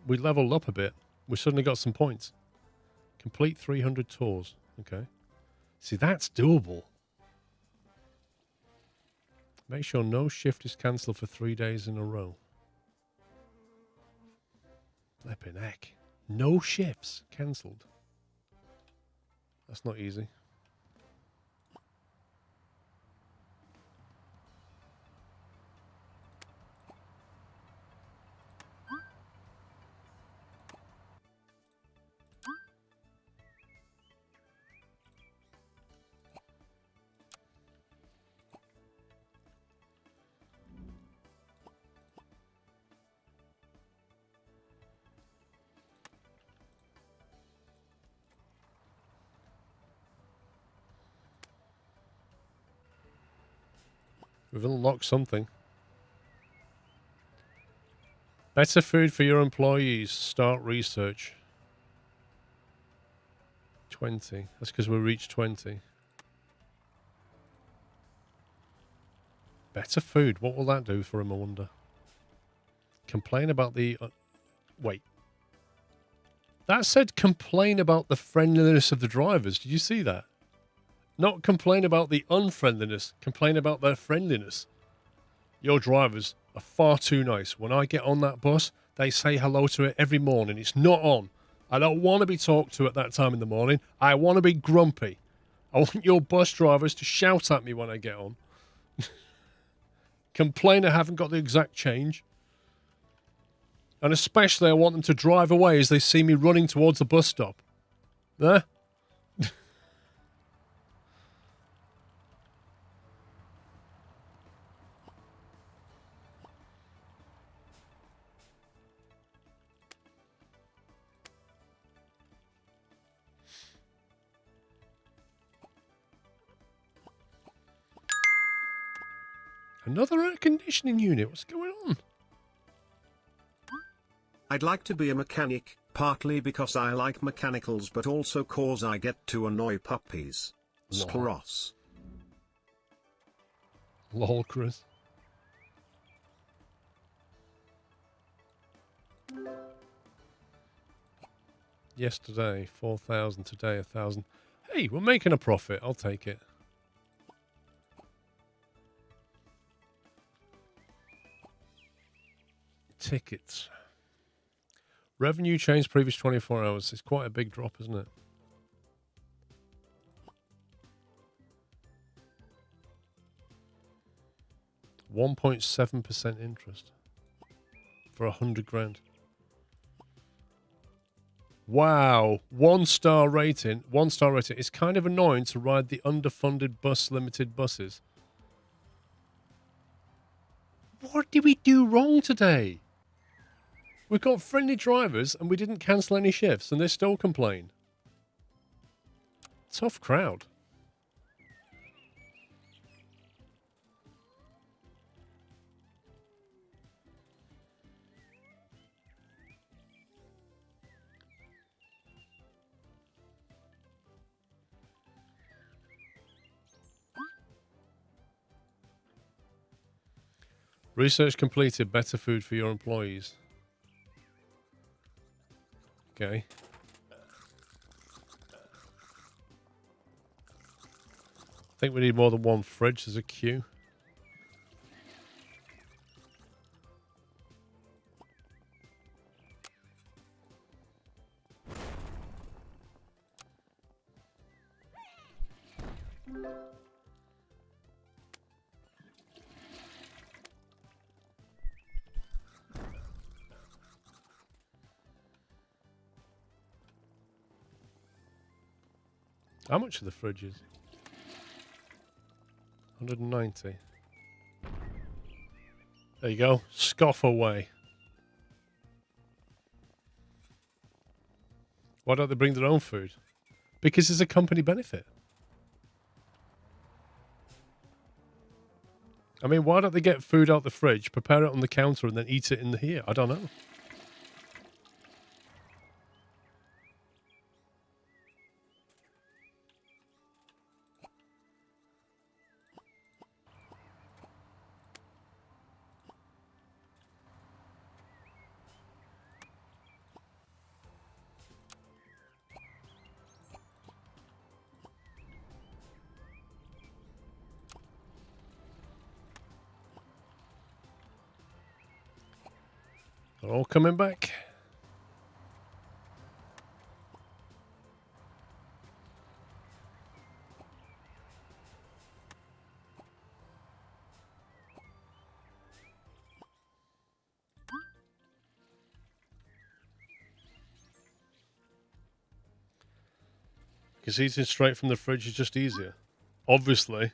leveled up a bit. We suddenly got some points. Complete 300 tours. Okay. See, that's doable. Make sure no shift is cancelled for 3 days in a row. Flippin' heck. No shifts cancelled. That's not easy. We've unlocked something. Better food for your employees. Start research. 20. That's because we reached 20. Better food. What will that do for him, I wonder? Complain about the... wait. That said complain about the friendliness of the drivers. Did you see that? Not complain about the unfriendliness. Complain about their friendliness. Your drivers are far too nice. When I get on that bus, they say hello to it every morning. It's not on. I don't want to be talked to at that time in the morning. I want to be grumpy. I want your bus drivers to shout at me when I get on. Complain I haven't got the exact change. And especially I want them to drive away as they see me running towards the bus stop. There? Another air conditioning unit. What's going on? I'd like to be a mechanic, partly because I like mechanicals but also cause I get to annoy puppies. Scleros. Lol, Chris. Yesterday, 4,000. Today, 1,000. Hey, we're making a profit. I'll take it. Tickets. Revenue change previous 24 hours. It's quite a big drop, isn't it? .7% interest for 100 grand. Wow. 1-star rating. 1-star rating. It's kind of annoying to ride the underfunded bus limited buses. What did we do wrong today? We've got friendly drivers and we didn't cancel any shifts and they still complain. Tough crowd. Research completed. Better food for your employees. Okay. I think we need more than one fridge as a queue. How much are the fridges? 190. There you go. Scoff away. Why don't they bring their own food? Because it's a company benefit. I mean, why don't they get food out the fridge, prepare it on the counter, and then eat it in here? I don't know. They're all coming back. Because eating straight from the fridge is just easier. Obviously.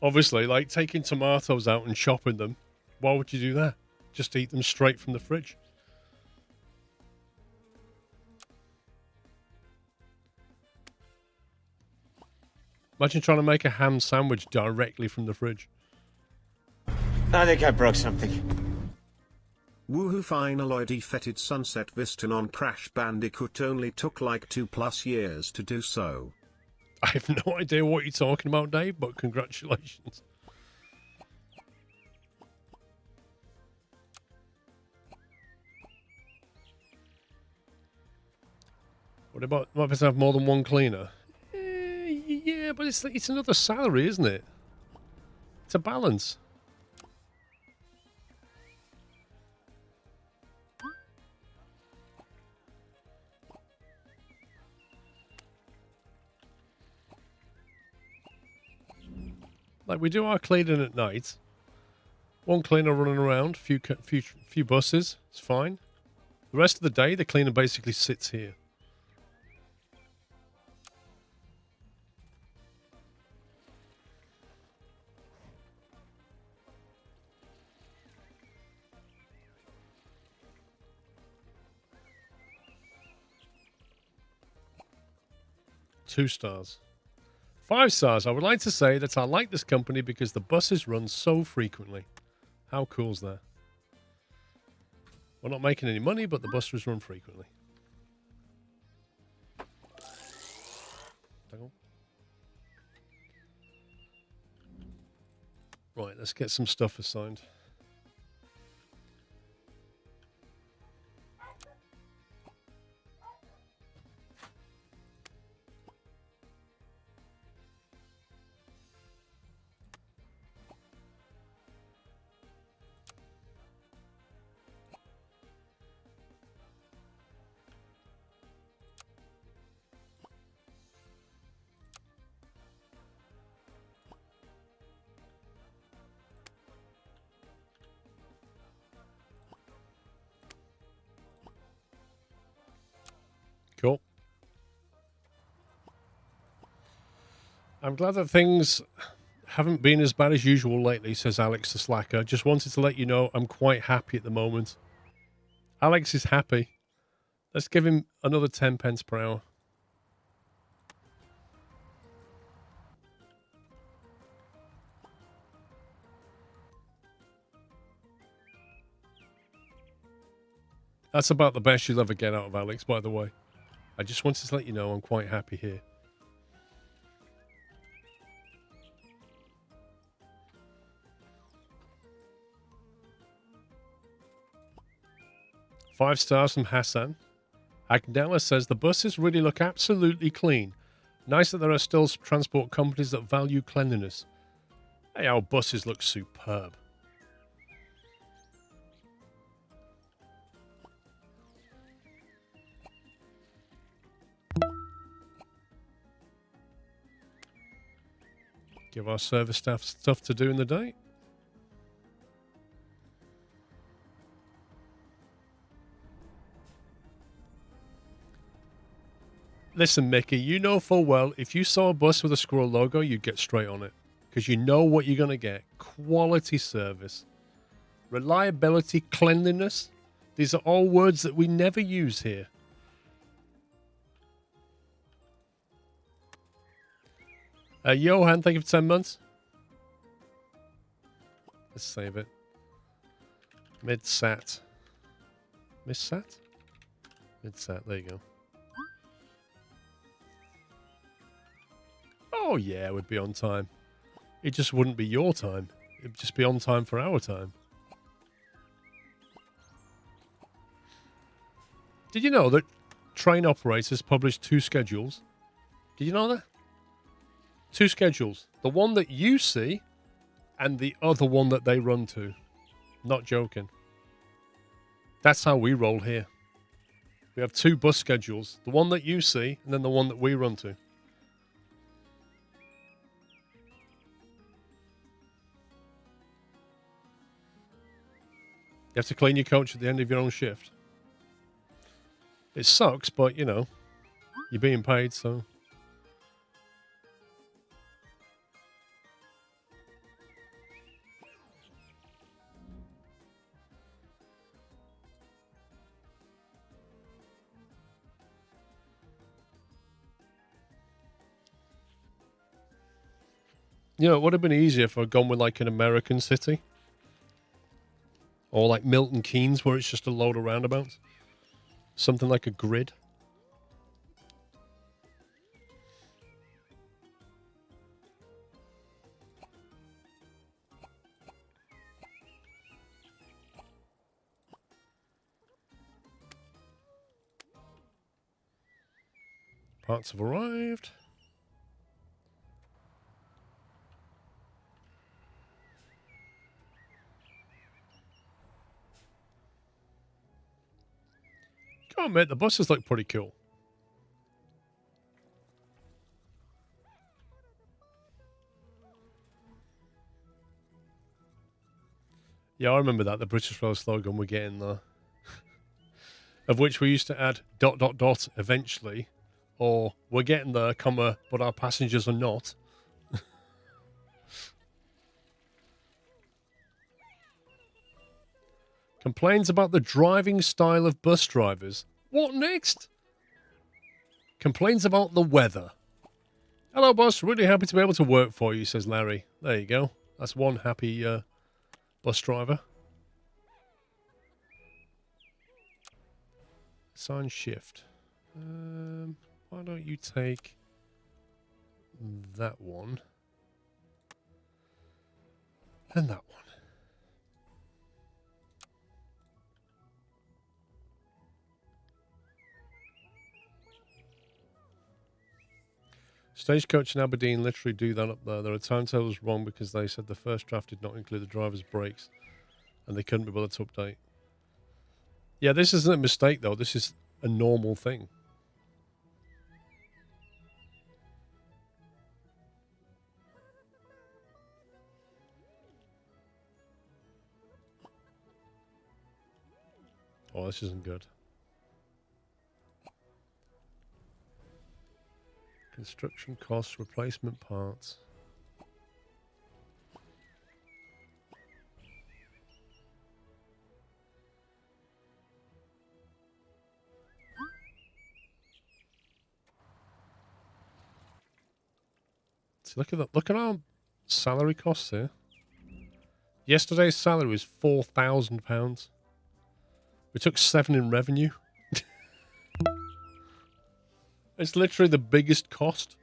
Obviously, like taking tomatoes out and chopping them. Why would you do that? Just eat them straight from the fridge. Imagine trying to make a ham sandwich directly from the fridge. I think I broke something. Woohoo, finally defeated Sunset Vista on Crash Bandicoot, only took like 2+ years to do so. I have no idea what you're talking about, Dave, but congratulations. What happens to have more than one cleaner? Yeah, but it's another salary, isn't it? It's a balance. Like, we do our cleaning at night. One cleaner running around, few buses. It's fine. The rest of the day, the cleaner basically sits here. $2 stars. 5 stars. I would like to say that I like this company because the buses run so frequently. How cool is that? We're not making any money, but the buses run frequently. Right, let's get some stuff assigned. Cool. I'm glad that things haven't been as bad as usual lately, says Alex the Slacker. Just wanted to let you know I'm quite happy at the moment. Alex is happy. Let's give him another 10 pence per hour. That's about the best you'll ever get out of Alex, by the way. I just wanted to let you know I'm quite happy here. Five stars from Hassan. Agdala says the buses really look absolutely clean. Nice that there are still transport companies that value cleanliness. Hey, our buses look superb. Give our service staff stuff to do in the day. Listen, Mickey, you know full well if you saw a bus with a squirrel logo, you'd get straight on it. Because you know what you're going to get. Quality service. Reliability, cleanliness. These are all words that we never use here. Johan, thank you for 10 months. Let's save it. Mid-sat. Miss-sat? Mid-sat, there you go. Oh, yeah, it would be on time. It just wouldn't be your time. It would just be on time for our time. Did you know that train operators publish 2 schedules? Did you know that? 2 schedules. The one that you see and the other one that they run to. Not joking. That's how we roll here. We have 2 bus schedules. The one that you see and then the one that we run to. You have to clean your coach at the end of your own shift. It sucks, but, you know, you're being paid, so... You know, it would have been easier if I'd gone with, like, an American city. Or, like, Milton Keynes, where it's just a load of roundabouts. Something like a grid. Parts have arrived. Come on, mate, the buses look pretty cool. Yeah, I remember that, the British Rail slogan we're getting there. Of which we used to add ... eventually. Or, we're getting there, comma, but our passengers are not. Complains about the driving style of bus drivers. What next? Complains about the weather. Hello, boss. Really happy to be able to work for you, says Larry. There you go. That's one happy bus driver. Assign shift. Why don't you take that one and that one? Stagecoach in Aberdeen literally do that up there. There are timetables wrong because they said the first draft did not include the driver's brakes and they couldn't be bothered to update. Yeah, this isn't a mistake though. This is a normal thing. Oh, this isn't good. Construction costs, replacement parts. See, look at that. Look at our salary costs here. Yesterday's salary was £4,000. We took 7 in revenue. It's literally the biggest cost.